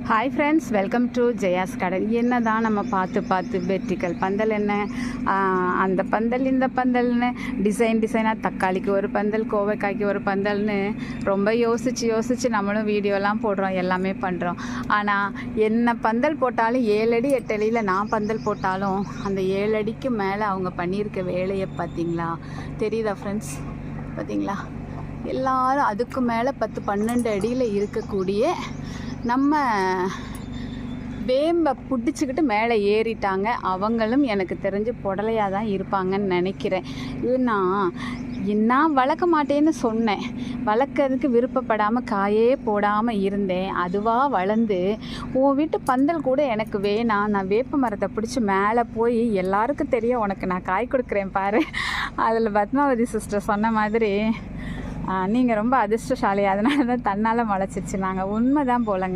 Hi friends, welcome to Jaya's கடை. என்ன தான் நம்ம பார்த்து வெர்டிக்கல் பந்தல் என்ன, அந்த பந்தல் இந்த பந்தல்னு டிசைனாக தக்காளிக்கு ஒரு பந்தல், கோவைக்காய்க்கு ஒரு பந்தல்னு ரொம்ப யோசித்து நம்மளும் வீடியோலாம் போடுறோம், எல்லாமே பண்ணுறோம். ஆனால் என்ன பந்தல் போட்டாலும் 7 அடி 8 அடியில் நான் பந்தல் போட்டாலும் அந்த 7 அடிக்கு மேலே அவங்க பண்ணியிருக்க வேலையை பார்த்தீங்களா? தெரியுதா ஃப்ரெண்ட்ஸ்? பார்த்தீங்களா? எல்லாரும் அதுக்கு மேலே 10-12 அடியில் இருக்கக்கூடிய நம்ம வேம்பை பிடிச்சிக்கிட்டு மேலே ஏறிட்டாங்க. அவங்களும் எனக்கு தெரிஞ்சு புடலையாக தான் இருப்பாங்கன்னு நினைக்கிறேன். ஏன்னா நான் வளர்க்க மாட்டேன்னு சொன்னேன், வளர்க்கறதுக்கு விருப்பப்படாமல் காயே போடாமல் இருந்தேன். அதுவாக வளர்ந்து உன் வீட்டு பந்தல் கூட எனக்கு வேணாம், நான் வேப்ப மரத்தை பிடிச்சி மேலே போய் எல்லாருக்கும் தெரிய உனக்கு நான் காய் கொடுக்குறேன் பாரு. அதில் பத்மாவதி சிஸ்டர் சொன்ன மாதிரி நீங்கள் ரொம்ப அதிர்ஷ்டசாலி, அதனால தான் தன்னால் முளைச்சிருச்சு. நாங்கள் உண்மை தான் போலங்க.